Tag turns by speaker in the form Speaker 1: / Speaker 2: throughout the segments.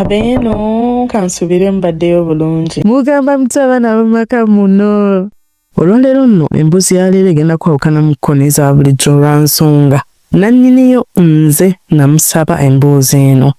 Speaker 1: Abeeno kansubire mbaddeyo bulungi.
Speaker 2: Mugamba mutabana bamaka muno. Olwaleero nno emboozi ya leero egenda kwawukana mu kkono eza bulijjo olwansonga. Nannyiniyo nze namusaba emboozi eno.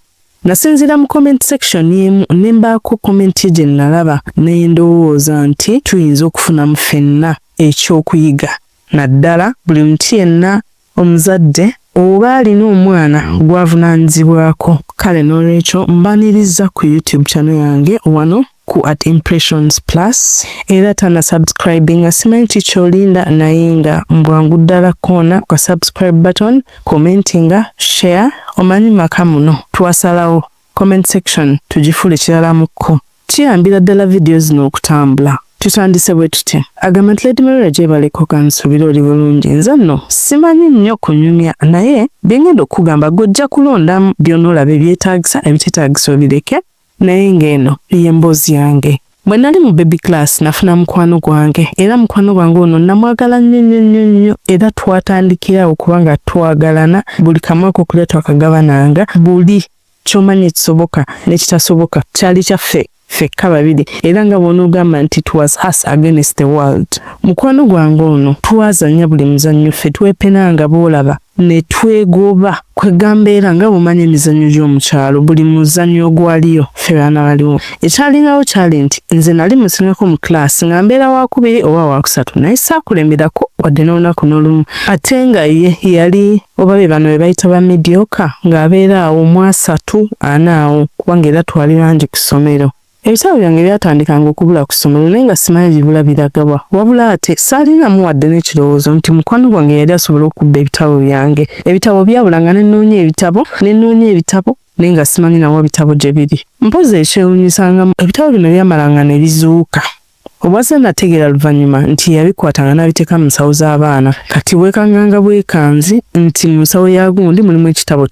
Speaker 2: Nasinzira mu comment section y'emu ne mbaako comment gye nalaba ne ndowooza nti tuyinza okufunamu ffenna ekyokuyiga. Naddala buli muntu yenna omuzadde oba alina omwana gw'avunaanyizibwako. Kale n'olwekyo mbaniriza ku YouTube channel yange wano ku @impressions plus era tana subscribing simanyi ky'olinda naye nga mbwangu ddala koona kwa subscribe button, commentinga, share. Omanyi maka muno twasalawo comment section tugifule kirala mukko. Kiyambira ddala video zino okutambula. Tutandise bwe tuti. Agamba nti Lady Mary gyebaleko kansubira oli bulungi. Nze nno simanyi nnyo kunyumya naye byengenda okugamba gojja kulondamu by'onoolaba ebyetaagisa ebiteetaagisa obireke. Naye ng'eno y'emboozi yange. Bwe nali mu baby class nafuna mukwano gwange era mukwano gwange ono namwagala nnyo era twatandikira okubanga twagalana buli kamwaka okulya twakagabananga buli ky'omanyi ekisoboka n'ekitasoboka kyali kyaffe ffekka babiri era nga bw'onoogamba nti it was us against the world. Mukwano gwange ono twazanya buli muzannyo ffe twepenanga boolaba ne twegoba kwegamba era nga bw'omanyi emizannyo gy'omukyalo buli muzannyo ogwaliyo ffe baana baliwo. Ekyalingawo kyali nti nze nali musingako mu class nga mbeera wakubiri oba wakusatu naye saakulemberako wadde n'olunaku n'olumu ate nga ye yali oba be bano be bayita ba mediocre ng'abeera awo mu asatu ana awo kubanga era twali bangi ku ssomero. Ebitabo byange byatandikanga okubula ku ssomero naye nga simanyi bibula biragabwa wabula ate saalinamu wadde n'ekirowoozo nti mukwano gwange yali asobola okubba ebitabo byange. Ebitabo byabulanga nenoonya ebitabo naye nga simanyi nawo bitabo gye biri. Mpozi ekyewuunyisanga ebitabo bino byamalanga ne bizuuka. Obwase nategeera luvannyuma nti yabikwatanga n'abiteeka mu nsawo z'abaana. Kati bwekanganga bwekanzi nti mu nsawo ya gundi mulimu ekitabo.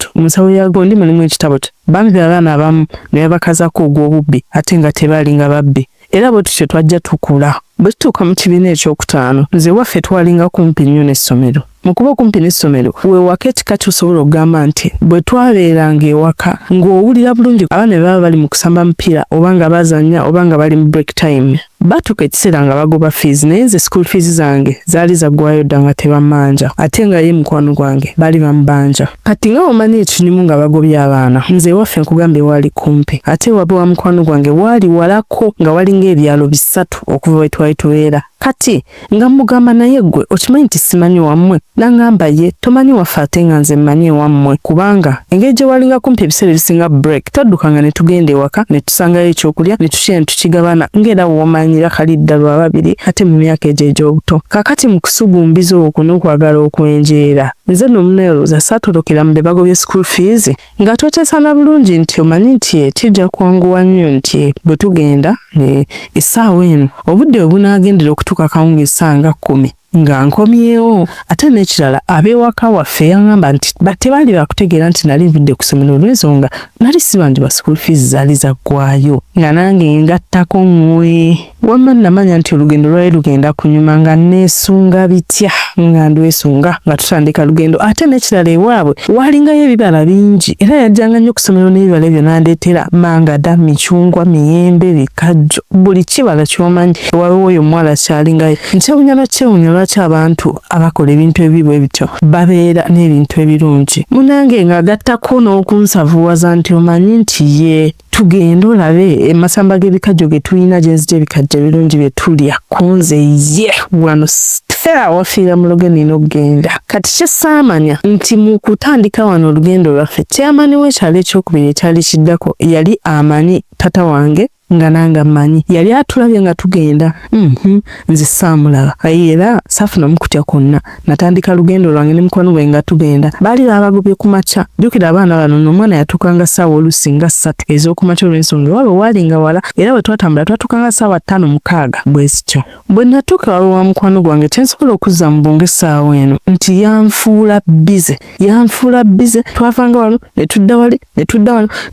Speaker 2: Bambi abaana abamu ne babakazako ogw'obubbi ate nga tebalinga babbi. Era bwe tutyo twajja tukula. Bwe tutuuka mu kibiina ekyokutaano nze waffe twalinga kumpi nnyo n'essomero. Mu kuba kumpi n'essomero weewaka ekika ky'osobola okugamba nti bwe twabeeranga ewaka ng'owulira bulungi abaana be baba bali mu kusamba mupiira oba nga bazannya oba nga bali mu break time. Batuuka ekiseera nga bagoba fees naye nze school fees zange zaali zaggwayo dda nga tebamanja ate nga ye mukwano gwange baali bamubanja. Kati nga omanyi ekinyumu nga bagobya abaana nze waffe nkugambye waali kumpi ate wabwe wa mukwano gwange waali walako nga walinga ebyalo bisatu okuva we twali tubeera. Kati nga mugamba naye gwe okimanyi nti simanyi wammwe nangamba ye tomanyi waffe ate nga nze mmanyi wammwe kubanga engeri gye walinga kumpi ebiseera ebisinga break twaddukanga ne tugenda ewaka ne tusangayo ekyokulya ne tukira ne tukigabana ng'era woomanyira kalidda lwa babiri ate mu myaka egyo egy'obuto. Kakati mu kusugumbiza okwo n'okwagala okwenjeera nze n'omuneerooza saatolokera mu be bagobye school fees nga twoteesana bulungi nti omanyi nti kijja kwanguwa nnyo nti bwe tugenda essaawa eno obudde obunaagendera okutuuka akawunga essanga 10 nga nkomyewo. Ate n'ekirala ab'ewaka waffe yangamba nti tebaali bakutegeera nti nali nvudde ku ssomero olw'ensonga nali sibanji ba school fees zaali zaggwayo nga nange ngattako mmwe. Wamma namanya nti olugendo lwali lugenda kunyuma nga neesunga bitya nga ndwesunga nga tutandika lugendo. Ate n'ekirala ewaabwe waalingayo ebibala bingi era yajjanga nnyo ku ssomero n'ebibala ebyo n'andeetera mangada, micungwa, miyembe, bikajjo buli kibala ky'omanyi. Waliwo oyo omuwala kyalingayo nkyewunya lwaki abantu abakola ebintu ebibwe bityo babeera n'ebintu ebirungi. Munange ng'agattako n'okunsavuwaza nti omanyi nti ye tugenda olabe emasamba g'ebikajjo ge tulina gye nzija ebikajjo ebirungi bye tulya kunze ye wano fera wafiira mu lugendo nina okugenda. Kati kye saamanya nti mu kutandika wano olugendo lwaffe kyamani w'ekyalo ekyokubiri ekyali kiddako yali amanyi tata wange nga nanga manyi yali atulabye nga tugenda nze saamulaba era saafunamu kutya kwonna. Natandika lugendo lwange ne mukwano gwange nga tugenda baali babagobye ku makya. Jjukira abaana bano n'omwana yatuukanga ssaawa oluusi nga 3 ez'okumakya olw'ensonga wabwe waalinga wala era bwe twatambula twatuukanga ssaawa 5-6 bwe zityo. Bwe natuuka wabwe wa mukwano gwange kyensobola okuzza mu bwongo essaawa eno nti yanfuula bize twavanga wano ne tudda wali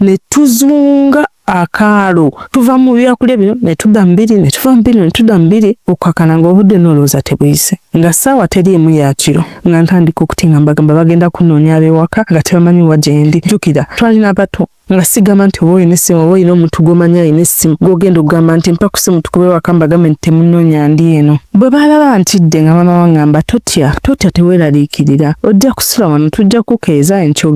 Speaker 2: ne tuzunga akaalo tuva mu byakulya bino ne tudda mbiri ne tuva mbiri ne tudda mbiri okukakana ng'obudde n'olowooza tebuyise nga ssaawa teri emu ya kiro nga ntandika okutinga mbagamba bagenda kunoonya ab'ewaka nga tebamanyi wa gye ndi. Jjukira twalina bato nga sigamba nti oba oyina essimu oba oyina omuntu gw'omanya ayina essimu gw'ogenda okugamba nti mpa ku ssimu tukube wakamba gambe nti temunoonya ndi eno. Bwe balaba ntidde nga maama wangamba totya teweeraliikirira, ojja kusula wano tujja kukeeza enkya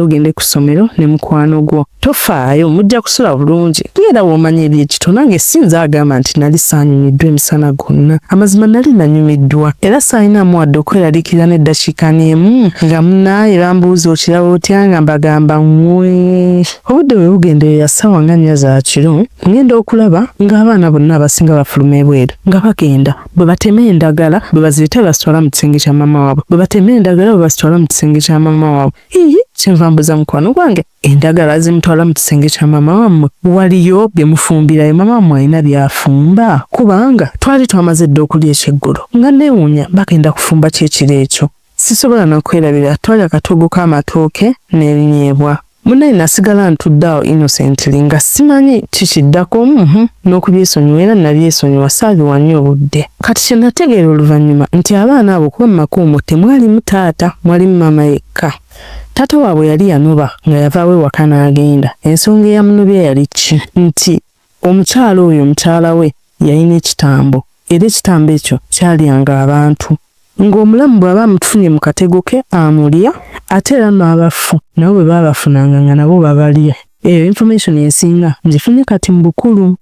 Speaker 2: ogende ku ssomero ne mukwano gwo, tofaayo mujja kusula bulungi. Era w'omanya ebyekito nange sinza agamba nti nali saanyumiddwa emisana gonna, amazima nali nanyumiddwa era saalinamu wadde okweraliikirira n'eddakiika n'emu nga munnaaye bambuuza okiraba otya nga mbagamba nwe. Obudde bwe bugenderera ssaawa nga 4 za kiro ngenda okulaba ng'abaana bonna abasinga bafuluma ebweru nga bagenda bwe batema endagala bwe bazireeta bwe bazitwala mu kisenge kya maama waabwe, bwe batema endagala bwe bazitwala mu kisenge kya maama waabwe. Kyenva mbuza mukwano gwange endagala zimutwala mu kisenge kya maama wammwe waliyo bye mufumbirayo maama wammwe alina byafumba? Kubanga twali twamaze dda okulya ekyeggulo nga neewuunya bagenda kufumba kyekiro ekyo. Sisobola n'okwerabira, twali akatogo k'amatooke n'ebinyeebwa. Munnaye nasigala ntudde awo innocently nga simanyi kikiddako n'okubyesonyiwa era nabyesonyiwa saabiwanye obudde. Kati kye nategeera oluvannyuma nti abaana abo kuba mu makuumo temwalimu taata, mwalimu maama yekka. Taata waabwe yali yanoba nga yavaawo ewaka n'agenda. Ensonga eyamunobya yali ki? Nti omukyala oyo mukyala we yalina ekitambo era ekitambo ekyo kyalyanga abantu. Ng'omulamu bw'aba amutufunye mu katego ke amulya, ate era n'abafu nabo bwe baabafunanga nga nabo babalya. Eyo information ensinga ngifunye kati mu bukulu.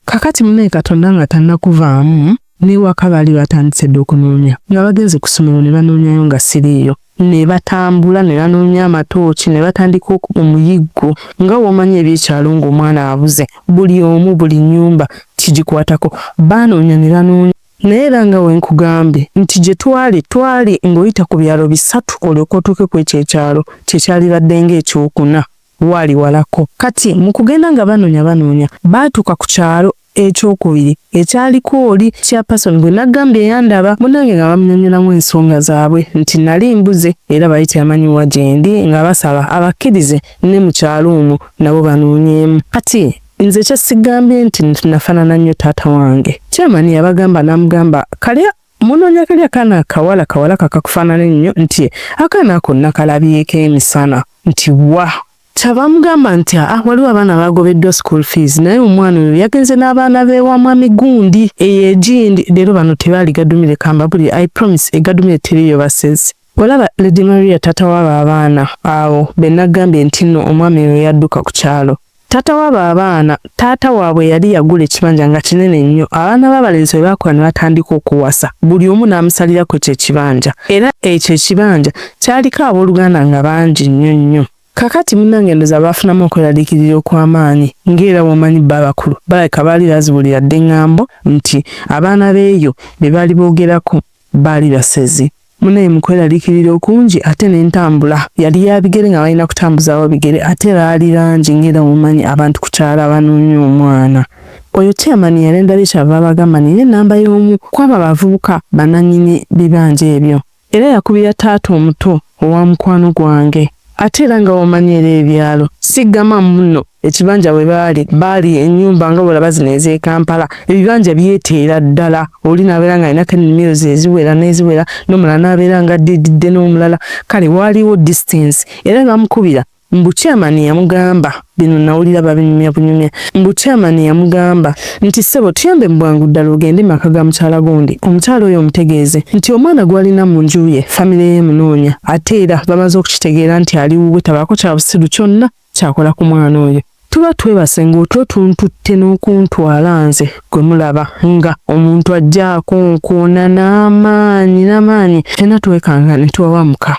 Speaker 2: Kakati munnaye Katonda nga tannakuvaamu n'ewaka baali batandise dda okunoonya nga bagenze ku ssomero ne banoonyayo nga siriiyo. Ne batambula ne banoonya amatooki ne batandika omuyiggo nga w'omanya ebyekyalo ng'omwana abuze. Buli omu buli nnyumba kigikwatako baanoonya ne banoonya. Naye era nga wenkugambye nti gye twali ng'oyita ku byalo 3 olyoka otuuke ku ekyo ekyalo kyekyalibadde ng'ekyokuna waali walako. Kati mu kugenda nga banoonya baatuuka ku kyalo ekyokubiri ekyaliko oli chairperson gwe nagambye yandaba munange nga bamunyonyolamu ensonga zaabwe nti nali mbuze era baali tebamanyiwa gye ndi nga basaba abakkirize ne mu kyalo omwo nabo banoonyemu. Kati nze kyasigambye nti nafaanana nnyo taata wange. Kyamani yabagamba n'amugamba kalya munoonya kalya kana kawala kakakufaanana ennyo nti akaana ako nakalabyeko emisana nti wa. Kyabamugamba nti waliwo abaana bagobeddwa school fees naye omwana oyo yagenze n'abaana b'ewamwami gundi ey'egindi leero bano tebaali gadumire kamba buli I promise egadumire teriyo basezi. Olaba Lady Maria taata w'abo abaana awo be nagambye nti nno omwami oyo yadduka ku kyalo. Taata w'abo abaana taata waabwe yali yagula ekibanja nga kinene nnyo. Abaana b'abalenzi bwe baakola ne batandika okuwasa buli omu n'amusalirako kyekibanja era ekyo ekibanja kyaliko abooluganda nga bangi nnyo. Kakati munnange ndoza baafunamu okweraliikirira okw'amaanyi ng'era bw'omanyi bba abakulu balabika baali bazibuulira dde eŋŋambo nti abaana b'eyo be baali boogerako baali basezi. Munnaye mu kweraliikirira okungi ate n'entambula yali ya bigere nga balina kutambuzaawo bigere ate baali langi ng'era bw'omanyi abantu ku kyalo abanoonya omwana. Oyo Chairman yalendabye kyava abagamba nina ennamba y'omu kwaba abavubuka bannannyini bibanja ebyo era yakubira taata omuto owa mukwano gwange. Ate era nga w'omanyi era ebyalo sigama muno ekibanja bwe baali ennyumba nga bw'olaba zino ez'e Kampala ebibanja byeteera ddala oli n'abeera nga alina ennimiro ze eziwera n'eziwera n'omulala n'abeera nga addidde n'omulala kale waaliwo distance era bamukubira mbu Chairman yamugamba bino nawulira babinyumya bunyumya mbu Chairman yamugamba nti ssebo tuyambe mu bwangu ddala ogende maka ga mukyala gundi omukyala oyo omutegeeze nti omwana gwalina mu nju ye famire ye munoonya ate era bamaze okukitegeera nti ali wuwe tabaako kya busiru kyonna kyakola ku mwana oyo. Tuba twebase ng'otwo tuntutte n'okuntwala nze gwe mulaba nga omuntu ajja akonkoona n'amaanyi fena twekanga ne tuwawamuka.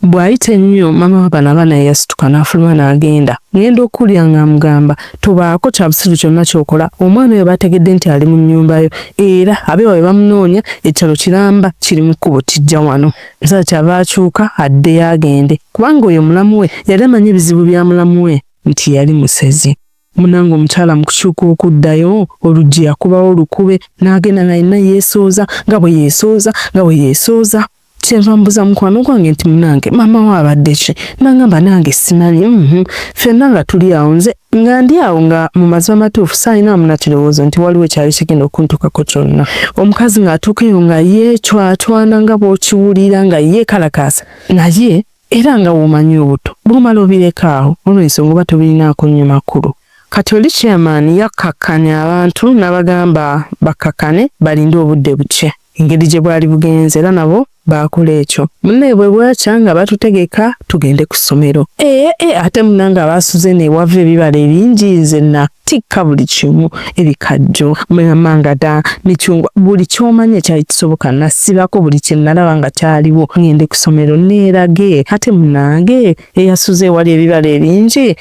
Speaker 2: Bw'ayita ennyo maama w'abaana abaana yasituka n'afuluma n'agenda. Ngenda okulya ng'amugamba tobaako kya busiru kyonna ky'okola omwana oyo bategedde nti ali mu nnyumba yo era abe bwe bamunoonya ekyalo kiramba kiri mu kkubo kijja wano. Nsala kyava akyuka addeyo agende kubanga oyo mulamu we yali amanyi ebizibu bya mulamu we nti yali musezi. Munange omukyala mu kukyuka okuddayo oluggi yakubawo olukube n'agenda nga yenna yeesooza nga bwe yeesooza. Kyenva mbuza mukwano gwange nti munange maama we abadde ki? N'agamba nange simanyi. Ffenna nga tuli awo nze nga ndi awo nga mu mazima matuufu saalinamu na kirowoozo nti waliwo ekyali kigenda okuntuukako kyonna. Omukazi ng'atuukayo nga yeecwacwana nga bw'okiwulira nga yeekalakaasa naye era nga womanyi obuto bwomala obireka olw'ensonga oba tobirinaako nnyo makulu. Kati oli chairman yakkakkanya abantu n'abagamba bakkakane balinde obudde buke engeri gye bwali bugenze era nabo baakola ekyo. Munne bwe bwakya nga batutegeka tugende ku ssomero. Ate munanga abasuze ne wava ebibala ebingi nze natikka buli kimu ebikajjo mangada micungwa buli kyomanya ekyali kisoboka nasibako buli kye nalaba nga kyaliwo ngende ku ssomero neerage. Ate munange eyasuze wali ebibala ebingi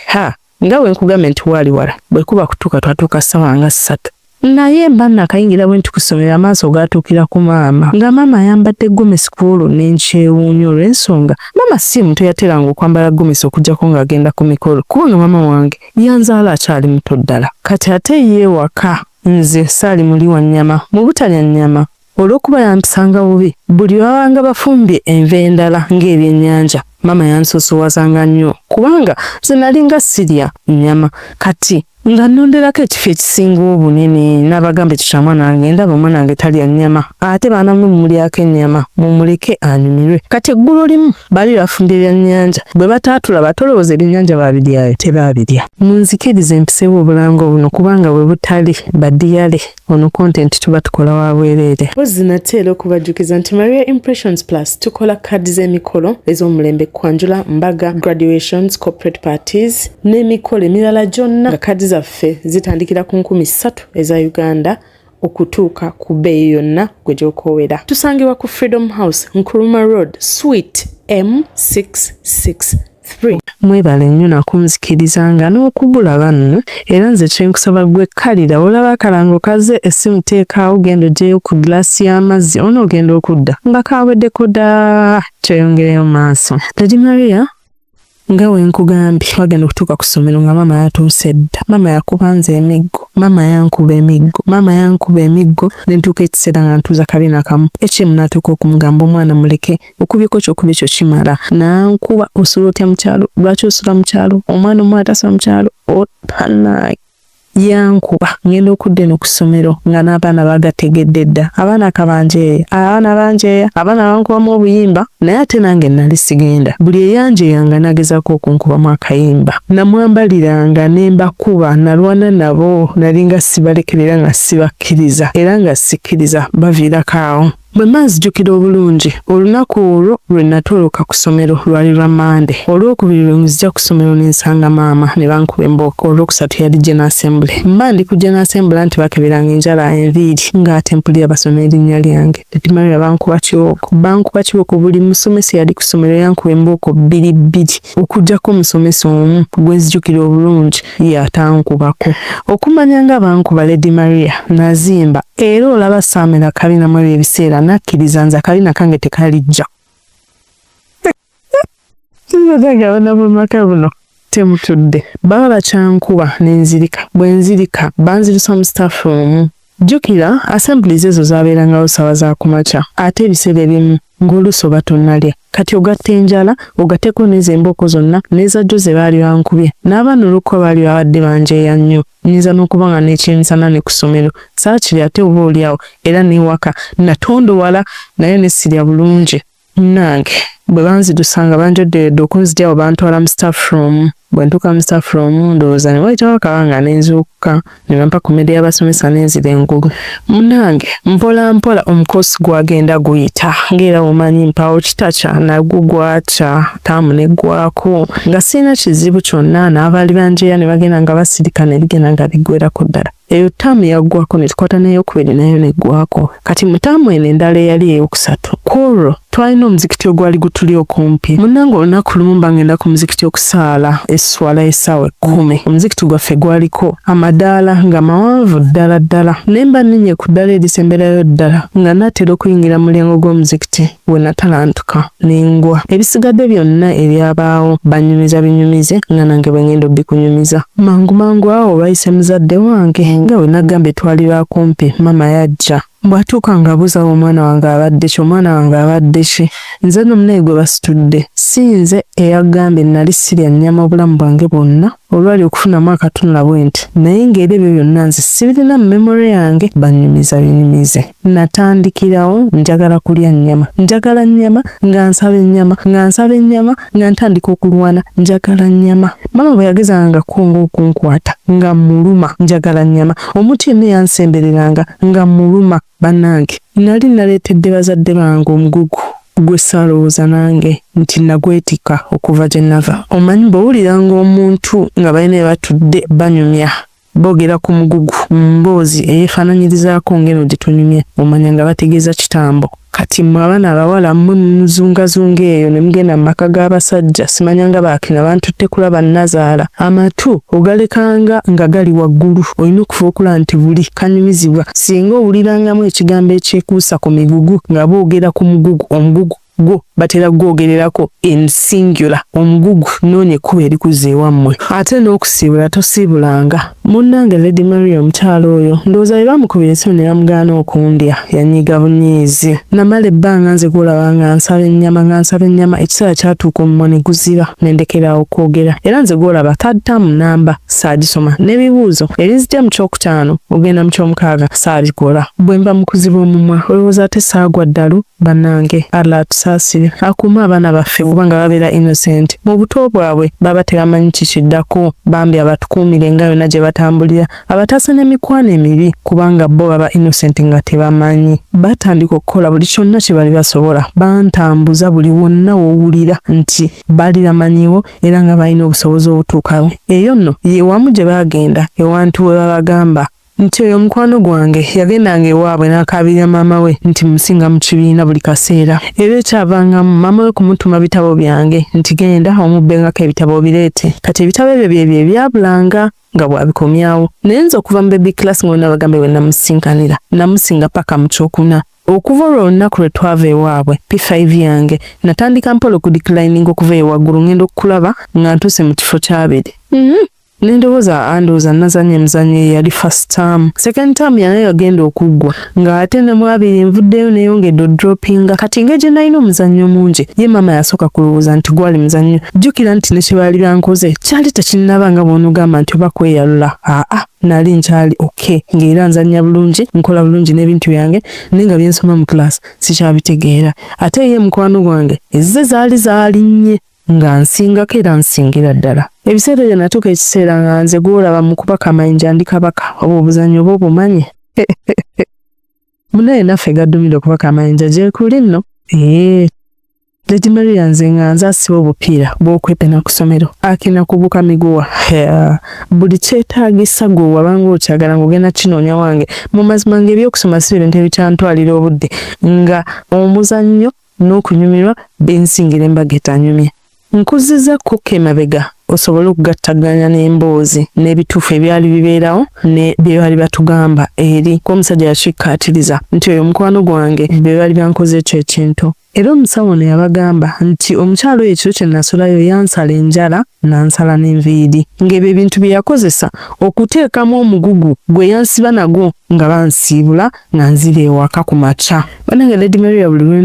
Speaker 2: nga bwe nkugambye nti wali wala bwe kuba kutuuka twatuuka ssaawa nga 3 naye mba nakayingira bwe nti ku ssomero amaaso gaatuukira ku maama nga maama ayambadde gomesi kuolo n'enkyewuunya olw'ensonga maama si muntu yateranga okwambala gomesi okuggyako ng'agenda ku mikolo kubanga maama wange Yansala akyali muto ddala. Kati ate yeewaka nze saali muli wa nnyama mu butalya nnyama olw'okuba yampisanga bubi buli babanga bafumbye enva endala ng'ebyennyanja maama yansoosoowazanga nnyo kubanga nze nalinga sirya nnyama kati nga nnonderako ekifo ekisinga obunene n'abagamba ekyo mwana wange ndaba omwana wange talya nnyama ate baana mwe mumulyako ennyama mumuleke anyumirwe. Kati eggulo limu baali bafumbye ebyennyanja bwe bataatula batolowooza ebyennyanja baabiryayo tebaabirya. Munzikirize mpiseewo obulango buno kubanga bwe butali badiyale ono content tuba tukola wa bwereere. Pozzi nateera okubajjukiza nti Maria Impressions Plus tukola kaadi z'emikolo ez'omulembe kwanjula mbaga graduations corporate parties n'emikolo emirala gyonna nga kaadi zaffe zitandikira ku 3,000 eza Uganda okutuuka ku bbeeyi yonna gwe gy'okoowera. Tusangibwa ku Freedom House Nkrumah Road Suite M663. Mwebale nnyo nakunzikirizanga n'okubulaba nno era nze kyenkusaba gwe kkalira olaba akalango kaze essimu teekaawo genda ogyeyo ku giraasi y'amazzi onoogenda okudda nga kaweddeko dda kyeyongereyo maaso. Lady Maria nga wenkugambye wagenda okutuuka ku ssomero nga maama yatuuse dda. Maama yakubanza emiggo, maama yankuba emiggo ne ntuuka ekiseera nga ntuuza kabina kamu ekyemu natuuka okumugamba omwana muleke okubyeko kyokubye ekyo kimala nankuba osula otya mu kyalo lwaki osula mu kyalo omwana tasula mu kyalo otanaye yankuba ngenda okudda eno ku ssomero nga n'abaana bagategedde dda abaana akabanjeeya abaana bankubamu obuyimba naye ate nange nali sigenda buli eyanjeeyanga nagezaako okunkubamu akayimba namwambaliranga nembakuba nalwana nabo nalinga sibalekerera nga sibakkiriza era nga sikkiriza baviirako awo. Bwe manzijjukira obulungi olunaku olwo lwe natoloka ku ssomero lwali lwa Mande. Olwokubiri lwe nzija ku ssomero nensanga maama ne bankuba embooko. Olwokusatu yali General Assembly. Mba ndi ku General Assembly anti bakeberanga enjala enviiri ng'ate mpulira basoma erinnya lyange. Lady Maria bankuba kibooko buli musomesa yali ku ssomero yankuba embooko 2 okuggyako omusomesa omu gwe nzijjukira obulungi yatankubako. Okumanya nga bankuba Lady Maria nazimba era olaba saamera kabina mu ebiseera nakkiriza nze akabina kange tekalijja. Abana b'omumaka buno temutudde baba bakyankuba nenzirika bwe nzirika banzirusa mu staff room. Jjukira assemblies ezo zaabeerangawo ssaawa za kumakya ate ebiseera ebimu ng'oluusi oba tonnalya kati ogatta enjala ogatteko n'ezo embooko zonna n'ezajjo ze baali bankubye n'abaana olw'okuba baali babadde banjeeya nnyo nyinza n'okuba nga n'ekyemisana ne ku ssomero saakiri ate oba oliawo era n'ewaka natondowala naye ne sirya bulungi. Nange bwe banzidusanga banjodderedde okunzigyawo bantwala mu staff room. Bwe ntuuka mu staff room ndowooza ne wayitawo akabanga nenzuukuka ne bampa ku mmere y'abasomesa nenzira engulu. Munange mpola mpola omukoosi gwagenda guyita ng'era omanyi mpawo kitakya nagwo gwakya taamu neggwako nga sirina kizibu kyonna n'abaali banjeeya ne bagenda nga basirika ne ligenda nga liggwerako ddala. Eyo taamu yaggwako ne tukwata n'eyokubiri nayo neggwako. Kati mu taamu eno endala eyali eyokusatu kwolwo twalina omuzikiti ogwali gutuli okumpi. Munnange olunaku lumu mba ngenda ku muzikiti okusaala esswala essaawa 10. Omuzikiti gwaffe gwaliko amadaala nga mawanvu ddala naye mba nnenye ku ddala erisemberayo ddala nga naatera okuyingira mu mulyango gw'omuzikiti we natalantuka n'engwa. Ebisigadde byonna ebyabaawo binyumize nga nange bwe ngenda obbikunyumiza. Mangu awo bayise muzadde wange nga we nagambye twalira kumpi maama yajja. Bwatuuka ng'abuuza omwana wange abadde ki nze n'omunaye gwe basitudde si nze eyagambye nali sirya nnyama obulamu bwange bwonna olwali okufunamu akatunula bwenti naye ng'era ebyo byonna nze sibirina mu memory yange banyumiza binyumize. Natandikirawo njagala kulya nnyama, njagala nnyama nga nsaba ennyama nga nsaba ennyama nga ntandika okulwana njagala nnyama. Maama bwe yagezanga kunga okunkwata nga muluma njagala nnyama, omuti yenna yansembereranga nga muluma. Bannange nali naleetedde bazadde bange omugugu gwe saalowooza nange nti nagwetika okuva gye nava. Omanyi bw'owuliranga omuntu nga balina bye batudde banyumya boogera ku mugugu mboozi eyeefaananyirizaako ngeno gye tunyumya, omanya nga bategeeza kitambo. Kati mmwe abaana abawala mmwe muzungazunga eyo ne mugenda mu maka g'abasajja simanyanga baakina bantutte kulaba nazaala amatu ogalekanga nga gali waggulu, olina okufa okulaba nti buli kanyumizibwa. Singa owulirangamu ekigambo ekyekuusa ku migugu nga boogera ku mugugu, omugugu gwo batera gwogererako in singular, omugugu noonya ekkuba erikuza ewammwe. Ate n'okusiibula tosiibulanga. Munnange Lady Maria omukyalo oyo ndowooza bye bamukubira essimu ne bamugaana okundya yanyiga bunyiizi. Namala ebbanga nze gwolaba nga nsaba ennyama ekiseera kyatuuka omumwa ne guziba ne ndekerawo okwogera. Era nze gwolaba tadditamu namba saagisoma n'ebibuuzo ebinzija mu kyokutaano ogenda mu kyomukaaga saabikola. Bwe mba mu kuziba omumwa olowooza ate saagwa ddalu. Bannange Allah atusaasire akuuma abaana baffe kubanga babeera innocent. Mu buto bwabwe baba tebamanyi kikiddako, bambi abatukuumire nga yonna gye batambulira, abataasa n'emikwano emibi kubanga bo baba innocent nga tebamanyi. Batandika okukola buli kyonna kye bali basobola, bantambuza buli wonna wowulira nti bali bamanyiwo era nga balina obusobozi obutuukawo. Eyo nno ye wamu gye bagenda ewantu we babagamba nti oyo mukwano gwange yagendanga ewaabwe n'akaabirira maama we nti musinga mu kibiina buli kaseera. Era ekyavangamu maama we kumutuma bitabo byange nti genda omubbengako ebitabo bireete. Kati ebitabo ebyo byebyo ebyabulanga nga bwabikomyawo. Naye nze okuva mu baby class ng'olina bagambe we namusinkanira namusinga paka mu kyokuna. Okuva olwo olunaku lwe twava ewaabwe P5 yange natandika mpola okudeclining okuva ewaggulu ngenda okukulaba nga ntuuse mu kifo kyabiri. Ndowooza nazanya emizannyo eyali first term. Second term yanayo yagenda okuggwa nga ate ne mu abiri nvuddeyo neyongedde odropinga. Kati ng'egye nalina omuzannyo mungi ye maama yasooka kulowooza nti gwali muzannyo. Jjukira nti ne kye baali bankoze kyali tekinnaba nga bw'onogamba nti oba kweyalula. Nali nkyali okay ng'era nzannya bulungi nkola bulungi n'ebintu byange naye nga byensoma mu class sikyabitegeera. Ate ye mukwano gwange ezze zaali zaalinnye nga nsingako era nsingira ddala. Ebiseera ebyo natuuka ekiseera nga nze gwolaba mu kubaka amayinja ndi kabaka oba obuzannyo oba obumanye. Munaye naffe gaddumira okubaka amayinja gye kuli nno. Lady Maria nze nga nze asiba obupiira bw'okwepena ku ssomero akina kubuka miguwa. Buli kyetaagisa gwe wabanga okyagala ng'ogenda kinoonya wange. Mu mazima ng'ebyokusoma si bintu ebikyantwalira obudde nga omuzannyo n'okunyumirwa bensingira embaga etanyumye. Nkuzizza kukka emabega osobole okugattaganya n'emboozi n'ebituufu ebyali bibeerawo ne bye bali batugamba eri k'omusajja yakikkaatiriza nti oyo mukwano gwange bye bali bankoze ekyo ekintu. Era omusawo ne yabagamba nti omukyalo oyo ekiro kye nasulayo yansala enjala nansala n'enviiri ng'ebyo ebintu bye yakozesa okuteekamu omugugu gwe yansiba nagwo nga bansiibula nga nzira ewaka ku makya. Bannange Lady Maria buli lwe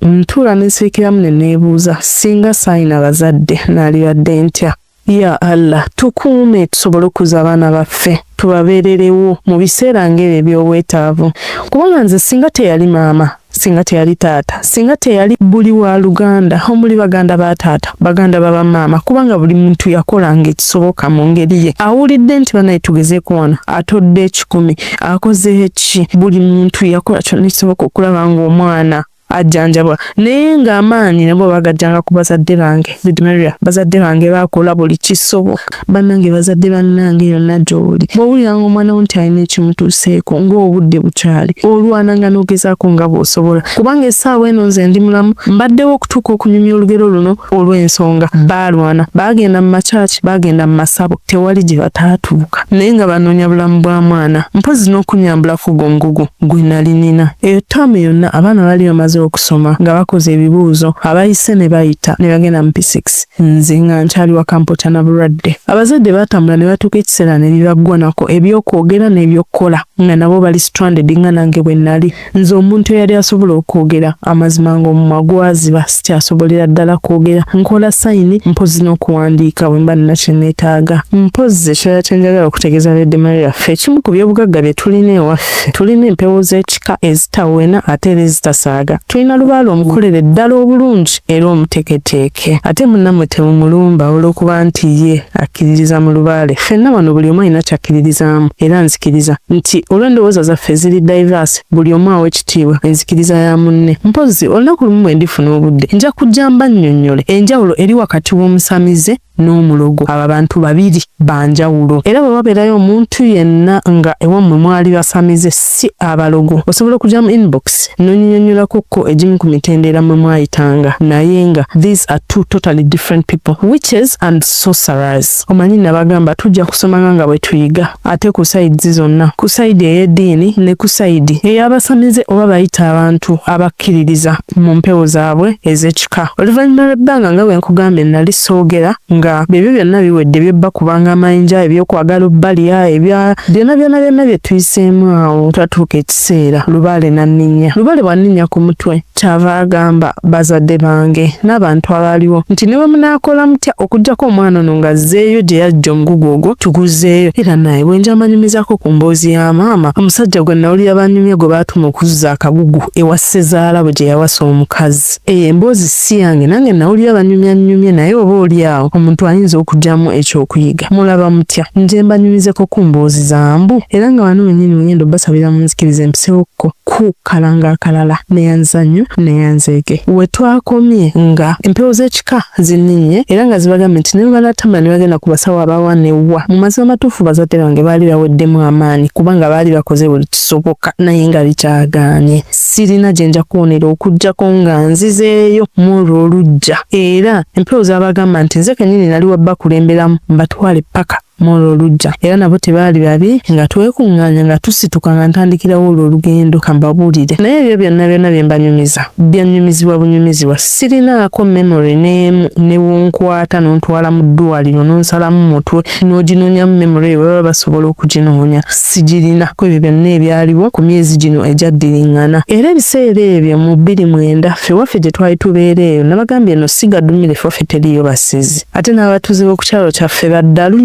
Speaker 2: ntuula n'ensirikiramu ne neebuuza singa saayina bazadde naalibadde ntya. Ya Allah tukuume tusobole okuza abaana baffe tubabeererewo mu biseera ng'ebyo eby'obwetaavu. Kubanga nze singa teyali maama, singa teyali taata, singa teyali buli wa Luganda omuli baganda ba taata baganda baba maama, kubanga buli muntu yakolanga ekisoboka mu ngeri ye. Awulidde nti banaye tugezeeko wano atodde 10 akoze eki, buli muntu yakola kyonna ekisoboka okulaba ng'omwana ajjanjabwa. Naye ng'amaanyi nabo bagajjanga ku bazadde bange. Lady Maria bazadde bange bakola buli kisoboka. Bannange bazadde bannange yonna gy'oli bw'owuliranga omwana wo nti alina ekimutuuseeko ng'obudde bukyali olwananga n'ogezaako nga bw'osobola. Kubanga essaawa eno nze ndi mulamu mbaddewo okutuuka okunyumya olugero luno olw'ensonga baalwana baagenda mu makyaki baagenda mu masabo tewali gye bataatuuka naye nga banoonya bulamu bwa mwana mpozzi n'okunyambulako gwo omugugu gwe nali nina. Eyo ttaamu yonna abaana baali bamaze okusoma nga bakoze ebibuuzo abayise ne bayita ne bagenda mu P6 nze nga nkyali wa kampota na bulwadde. Abazadde batambula ne batuuka ekiseera ne bibaggwa nako ebyokwogera n'ebyokukola nga nabo bali stranded nga nange bwe nali. Nze omuntu eyali asobola okwogera amazima ng'omumwa gwaziba sikyasobolera ddala kwogera. Nkola sayini mpozi n'okuwandiika bwe mba nina kye neetaaga. Mpozi ekirala kye njagala okutegeeza beddemali yaffe ekimu ku byobugagga bye tulina ewaffe tulina empewo z'ekika ezitawena ate era ezitasaaga. Tulina lubaale omukolere ddala obulungi era omuteeketeeke ate munnammwe temumulumba olw'okuba nti ye akkiririza mu lubaale. Ffenna wano buli omu alina kyakkiririzaamu era nzikiriza nti olw'endowooza zaffe ziri diverse buli omu awa ekitiibwa enzikiriza ya munne. Mpozi olunaku lumu bwe ndifuna obudde nja kujja mbannyonnyole enjawulo eri wakati w'omusamize n'omulogo. Abo abantu babiri banjawulo era bwe wabeerayo omuntu yenna nga ewammwe mwali basamize si abalogo osobola okujja mu inbox n'onnyonnyolako egimu ku mitendera mwe mwayitanga naye nga these are two totally different people, witches and sorcerers. Omanyi nabagamba tujja kusomanga nga bwe tuyiga ate ku sayidi zonna, ku sayidi ey'eddiini ne ku sayidi ey'abasamize oba bayita abantu abakkiririza mu mpewo zaabwe ez'ekika. Oluvannyuma lw'ebbanga nga bwe nkugambye nali soogera nga bebyo byonna biwedde byebba kubanga amayinja ebyokwagala obbaliya ebya byonna bye tuyiseemu awo twatuuka ekiseera lubaale nanninya. Lubaale bwanninya ku mutwe kyava agamba bazadde bange n'abantu abaaliwo nti ne bwe munaakola mutya okuggyako omwana ono ng'azzeeyo gye yajja omugugu ogwo tuguzeeyo era naye bwe nja manyumizako ku mboozi ya maama omusajja gwe nawulira banyumye gwe baatuma okuzza akagugu ewa ssezaala bwe gye yawasa omukazi. Emboozi si yange nange nawulira banyumyanyumye naye oba oli awo omuntu ayinza okugyamu ekyokuyiga. Mulaba mutya nje mbanyumizeko ku mboozi zambu era nga wano wennyini ngenda obbasabira munzikirize mpisewokko ku kalanga akalala neyanzanyo neyanzeege. We twakomye nga empewo z'ekika zinninye era nga zibagambye nti ne banatambula ne bagenda ku basawo abawa newa. Mu mazima matuufu bazadde bange baali baweddemu amaanyi kubanga baali bakoze buli kisoboka naye nga bikyagaanye. Sirina gye nja kuwonera okuggyako nga nzizeeyo mwolwo olujja era empewo zabagamba nti nze kennyini nali wabba kulemberamu mbatwale paka mwolwo olujja era nabo tebaali babi nga twekuŋŋaanya nga tusituka nga ntandikirawo olwo olugendo kambabuulire. Naye ebyo byonna bye mbanyumiza byanyumizibwa bunyumizibwa. Sirinaako memory ne wonkwata n'ontwala mu ddwaliro n'onsalamu mutwe n'oginoonyamu memory baba basobola okuginoonya. Sigirina. Ebyo byonna ebyaliwo ku myezi gino egyaddiringana era ebiseera ebyo mu 2009 ffe waffe gye twali tubeera eyo nabagambye eno sigaddumire ffe teriyo basizi ate n'abatuuze b'oku kyalo kyaffe baddalu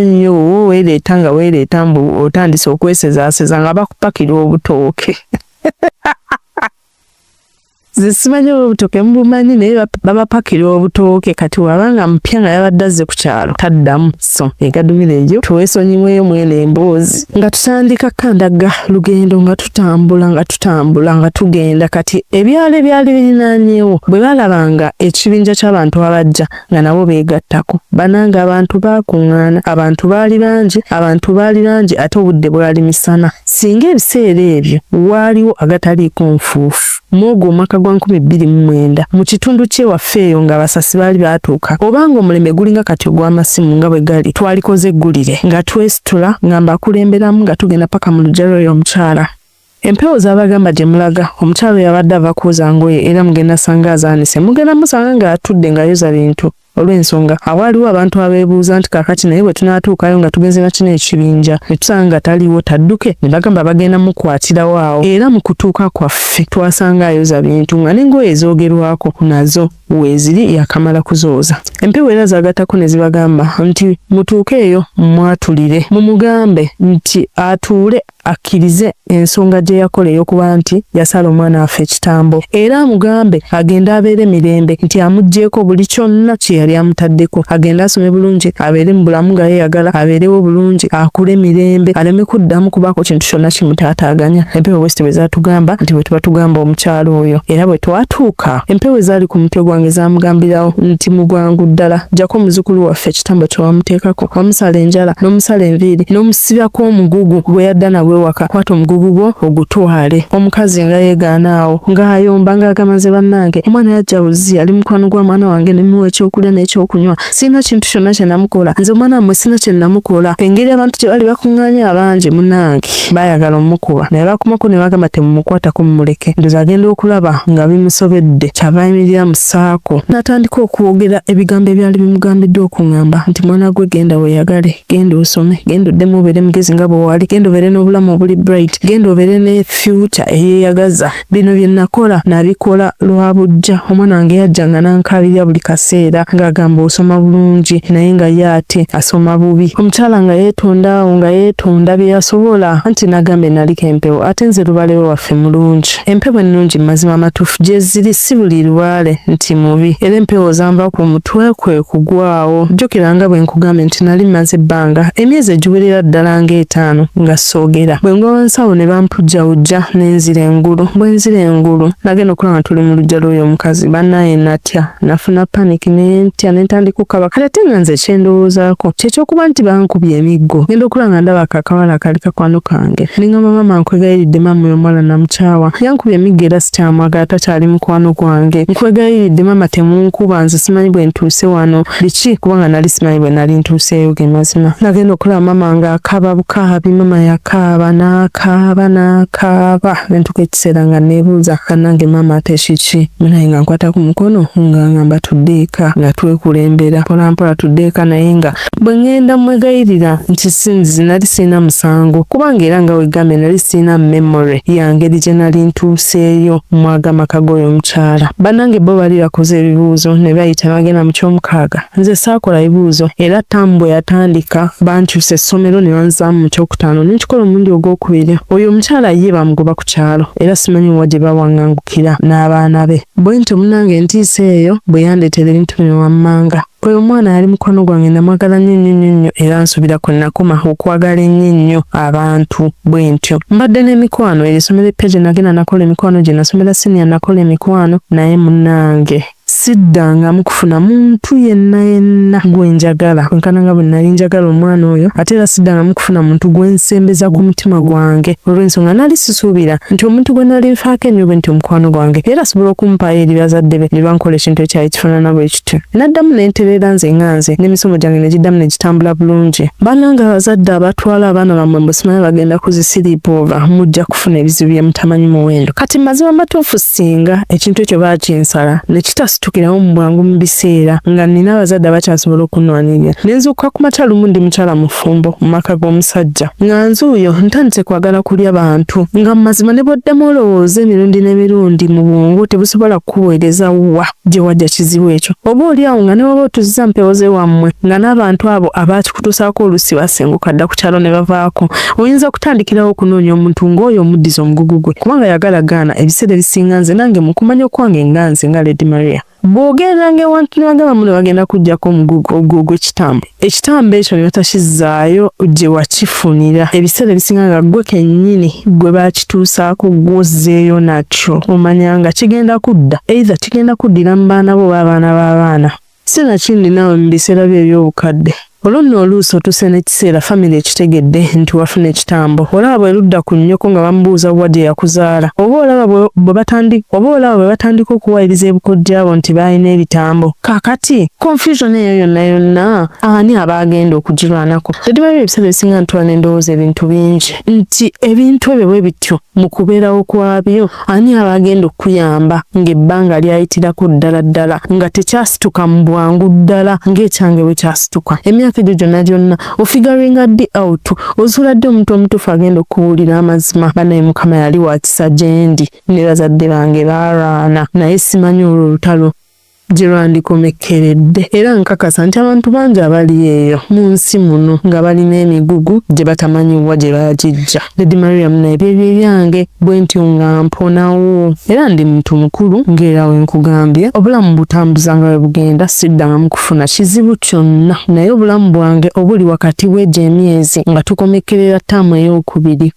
Speaker 2: nnyo weereeta nga weereeta mbu otandise okwesezaaseza nga bakupakira obutooke. Nze simanyi obutooke mubumanyi naye babapakira obutooke kati wabanga mpya nga yabadde azze ku kyalo taddamu so egadumira egyo tuweesonyiweyo mwene emboozi nga tutandika kandaga lugendo nga tutambula nga tugenda kati ebyalo ebyali birinaanyeewo bwe balabanga ekibinja ky'abantu abajja nga nabo beegattako bananga abantu baakuŋŋaana abantu baali bangi ate obudde bwali misana. Singa ebiseera ebyo waaliwo agataliiko nfuufu mwogo omwaka gwa 2009 mu kitundu kyewaffe eyo nga basasi baali baatuuka obanga omuleme gulinga kati ogw'amasimu nga bwe gali twalikoze eggulire nga twesitula nga mbakulemberamu nga tugenda paka mu luggya lw'oyo omukyala. Empewo zabagamba gye mulaga omukyala yabadde ava kuuza ngoye era mugenda sanga azaanise mugenda musanga nga atudde ng'ayoza bintu olw'ensonga awaaliwo abantu abeebuuza nti kaakati naye bwe tunaatuukayo nga tugenze na kino ekibinja ne tusanga nga taliwo tadduke ne bagamba bagenda mukwatirawo awo era mu kutuuka kwaffe twasanga ayoza bintu nga n'engoye ezoogerwako nazo weeziri yakamala kuzooza. Empewo era zaagattako ne zibagamba nti mutuuke eyo mwatulire mumugambe nti atuule akkirize ensonga gye yakola ey'okuba nti yasala omwana waffe ekitambo era amugambe agende abeere mirembe nti amuggyeko buli kyonna kye yali amutaddeko agende asome bulungi abeere mu bulamu nga yeeyagala abeerewo bulungi akule mirembe aleme kuddamu kubaako kintu kyonna kimutaataaganya. Empewo bwesite bwe zaatugamba nti bwe tuba tugamba omukyalo oyo era bwe twatuuka empewo ezaali ku mutwe gwange zamugambirawo nti mu bwangu ddala gyako muzukulu waffe ekitambo kye wamuteekako wamusala enjala n'omusala enviiri n'omusibako omugugu bwe yadda nabwe wewaka kwata omugugu gwo ogutwale. Omukazi nga yeegaana awo ng'ayomba ng'agamaze bannange omwana yajja buzi ali mukwano gwa mwana wange ne muwa ekyokulya n'ekyokunywa sirina kintu kyonna kye namukola nze omwana wammwe sirina kye namukola. Engeri abantu gye bali bakuŋŋaanya abangi munnange baayagala omukuba naye bakumako ne bagamba temumukwatako mumuleke ndoza agenda okulaba nga bimusobedde kyava ayimirira mu ssaako n'atandika okwogera ebigambo ebyali bimugambiddwa okuŋŋamba nti mwana gwe genda weeyagale genda osome genda oddemu obeere mugezi nga bwe wali genda obeere n'obulamu obuli bright genda obeere ne future eyeeyagaza. Bino bye nakola nabikola lwa bujja. Omwana wange yajja nga nankabirira buli kaseera ng'agamba osoma bulungi naye nga ye ate asoma bubi. Omukyala nga yeetonda awo nga yeetonda bye yasobola anti nagambe naliko empewo ate nze Lubaale waffe mulungi. Empewo ennungi mazima matuufu gye ziri si buli Lubaale nti mubi era empewo zanva ku mutwe kwe kugwawo. Jjukira nga bwe nkugambe nti nali maze ebbanga emyezi egiwerera ddala ng'etaano nga soogera. Bwe ngwa wansawo ne bampujjawujja n'enzira engulu. Bwe nzira engulu nagenda okulaba nga tuli mu luggya lw'oyo omukazi bannaye natya nafuna panic ne ntya ne ntandika okukaba kale ate nga nze kyendowoozaako kyekyokuba nti bankubye emiggo ngenda okulaba nga ndaba akakawala kali kakwano kange ningamba maama nkwegayiridde maama oyo omuwala namukyawa yankubye emiggo era sikyamwagala takyali mukwano gwange nkwegayiridde maama temunkuba nze simanyi bwe ntuuse wano biki kubanga nali simanyi bwe nali ntuuseeyo ge mazima. Nagenda okulaba maama nga akaaba bukaabi maama yakaaba n'akaaba nentuka ekiseera nga neebuuza kannange maama ate kiki naye nga nkwata ku mukono nga ngamba tuddeeka nga twekulembera mpolampola tuddeeka naye nga bwe ngenda mwegayirira nti sinzi nali sirina musango kubanga era nga wegambe nali sirina memory ya ngeri gye nali ntuuseeyo mwagamaka g'oyo omukyala. Bannange bo bali bakoze ebibuuzo ne bayita bagenda mu ky'omukaaga nze saakola bibuuzo era tambo yatandika bankyusa essomero ne banzaamu mu kyokutaano nekikola omulundi ogwokubiri. Oyo omukyala ye bamugoba ku kyalo era simanyi wa gye bawaŋŋangukira n'abaana be bwe nti omunnange entiisa eyo bwe yandeetera ebintu bino wammanga. Oyo omwana yali mukwano gwange namwagala nnyo era nsuubira kwe nakoma okwagala ennyo abantu bwe ntyo. Mbadde n'emikwano erisomero eppya gye nagenda nakola emikwano gye nasomera senior nakola emikwano naye munnange siddangamu kufuna muntu yenna gwe njagala kwenkana nga bwe nali njagala omwana oyo ate era siddangamu kufuna muntu gwe nsembeza ku mutima gwange olw'ensonga nali sisuubira nti omuntu gwe nali nfaako ennyo bwe nti omukwano gwange era asobola okumpaayo eri bazadde be ne bankola ekintu ekyali kifaanana bwe kityo. Naddamu nentereera nze nga nze n'emisomo gyange ne giddamu ne gitambula bulungi. Bannange abazadde abatwala abaana bammwe mbu simanyi bagenda kuzisiriipa ova mujja kufuna ebizibu bye mutamanyi muwendo. Kati mazima matuufu singa ekintu ekyo baakinsala ne kitasituukirawo mu bwangu mu biseera nga nina abazadde abakyasobola okunwanirira ne nzuukuka ku makya lumu ndi mukyala mufumbo mu maka g'omusajja nga nzuuyo ntandise kwagala kulya bantu nga mazima ne bw'oddamu olowooza emirundi n'emirundi mu bwongu tebusobola kukuweereza wa gye wajja kizibu ekyo. Oba oli awo nga ne waba otuzza mpewo ze wammwe nga n'abantu abo abakikutuusaako olusi basenguka dda ku kyalo ne bavaako oyinza kutandikirawo okunoonya omuntu ng'oyo omuddiza omugugu gwe kubanga yagalagaana ebiseera ebisinga nze nange mu kumanya okwange nga nze nga Lady Maria bw'ogeranga ewantu ne bagamba muno bagenda kuggyako omugugu gw'ekitambo. Ekitambo ekyo ne batakizzaayo gye wakifunira ebiseera ebisinga nga gwe kennyini gwe baakituusaako gw'ozzeeyo nakyo omanya nga kigenda kudda either kigenda kuddira mu baana bo oba abaana b'abaana. Sinakindi naawe mu biseera bye eby'obukadde olwo nno oluusi otuuse n'ekiseera famire ekitegedde nti wafuna ekitambo olaba bwe ludda ku nnyoko nga bamubuuza wa gye yakuzaala oba olaba bwe batandika okuwayiriza ebukojjaabo nti baalina ebitambo. Kaakati confusion eyo yonna ani aba agenda okugirwanako? Tedibayo ebiseera ebisinga ntwala n'endowooza ebintu bingi nti ebintu ebyo bwe bityo mu kubeerawo kwabyo ani aba agenda okuyamba ng'ebbanga lyayitirako ddala nga tekyasituka mu bwangu ddala ng'ekyange bwe kyasituka. Emyaka egyo gyonna ofigaringa ddi out ozuula ddi omuntu omutuufu agenda okubuulira amazima. Banaye Mukama yali wa kisa gye ndi ne bazadde bange baarwana naye simanyi olwo olutalo gye lwandikomekkeredde era nkakasa nti abantu bangi abali eyo mu nsi muno nga balina emigugu gye batamanyiwa gye baagijja. Lady Maria naye byebyo byange bwe ntyo nga mponawo era ndi muntu mukulu ng'era we nkugambye obulamu butambuzanga bwe bugenda siddangamu kufuna kizibu kyonna naye obulamu bwange obuli wakati w'egyo emyezi nga tukomekkerera ttaamu ey'okubiri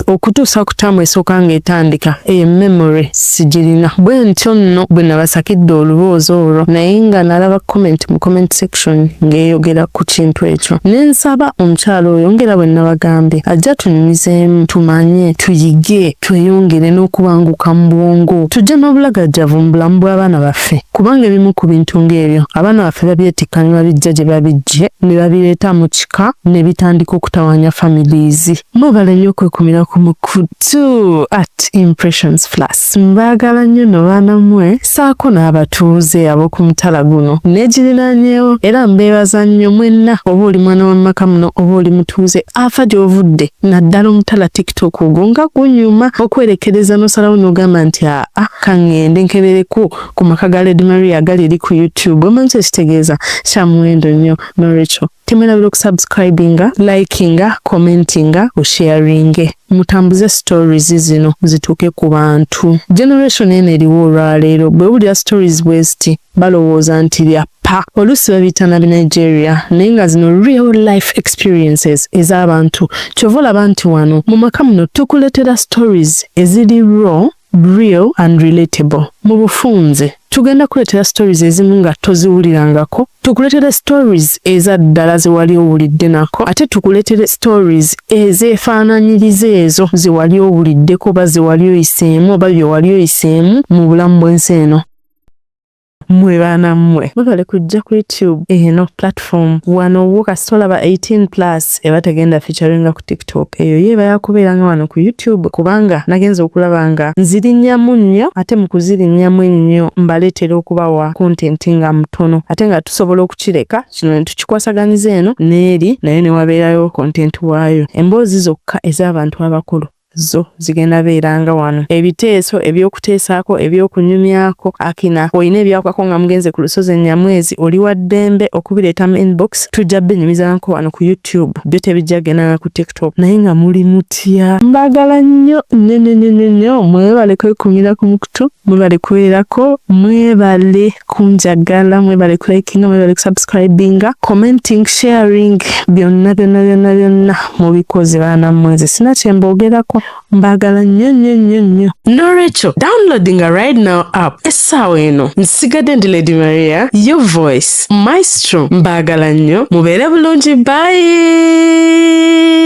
Speaker 2: okutuusa ku ttaamu esooka ng'etandika eyo memory sigirina bwe ntyo nno bwe abasakidde oluboozi olwo naye nga nalaba comment mu comment section ng'eyogera ku kintu ekyo. Nensaba omukyalo oyo ngera bwe nabagambye ajja tunyumizeemu tumanye tuyige tweyongere n'okubanguka mu bwongo tujja n'obulagajjavu mu bulamu bw'abaana baffe kubanga ebimu ku bintu ng'ebyo abaana baffe babyetikkanira bijja gye babijje ne babireeta mu kika ne bitandika okutawaanya families. Mwebale nnyo okwekumira ku mukutu at Impressions Plus. Mbaagala nnyo no baana mmwe saako n'abatuuze ab'oku mutala guno n'egiriraanyeewo era mbeebaza nnyo mwenna oba oli mwana wa maka muno oba oli mutuuze afa gy'ovudde naddala omutala TikTok ogwo nga gunyuma okwerekereza n'osalawo n'ogamba nti kaŋŋende nkebereko ku maka ga Lady Maria agali eri ku YouTube. Omanyi ekitegeeza kya muwendo nnyo Norricho. Temwerabira okusubscribinga, likinga, commentinga, osharinge. Mutambuze stories zino zituuke ku bantu. Generation eno eriwo olwaleero bwe wulira stories bweziti balowooza nti lyappa. Oluusi babiyita nabi Nigeria naye nga zino real life experiences ez'abantu. Kyova olaba nti wano mu maka muno tukuleetera stories eziri raw, real and relatable. Mu bufunze tugenda kuleetera stories ezimu nga toziwulirangako, tukuleetera stories eza ddala ze wali owulidde nako, ate tukuleetera stories ezeefaananyiriza ezo ze wali owuliddeko oba ze wali oyiseemu oba bye wali oyiseemu mu bulamu bw'ensi eno. Mwe baana mmwe mwebale kujja ku YouTube eno platform wano wo kasita olaba 18+ eba tegenda featuringa ku TikTok eyo yeeba yakubeeranga wano ku YouTube kubanga nagenza okulaba nga nzirinnyamu nnyo ate mu kuzirinnyamu ennyo mbaleetera okubawa content nga mutono ate nga tusobola okukireka kino ne tukikwasaganiza eno n'eri naye ne wabeerayo content waayo. Emboozi zokka ez'abantu abakulu zo zigenda beeranga wano. Ebiteeso ebyokuteesaako ebyokunyumyako akina olina ebyakwako nga mugenze ku lusozi Ennyamwezi oli wa ddembe okubireeta mu inbox tujja benyumizanko wano ku YouTube byo tebijja genanga ku TikTok naye nga muli mutya. Mbaagala nnyo nnyo mwebale kwekumira ku mukutu mwebale kubeerako mwebale kunjagala mwebale kulikinga mwebale kusubscribinga commenting sharing byonna mubikozi baana mmwe sina kyemboogerako. Mbagala nnyo. Norricho downloading a right now app essaawa eno nsigadde ndi Lady Maria your voice maestro. Mbagala nnyo mubeere bulungi bye.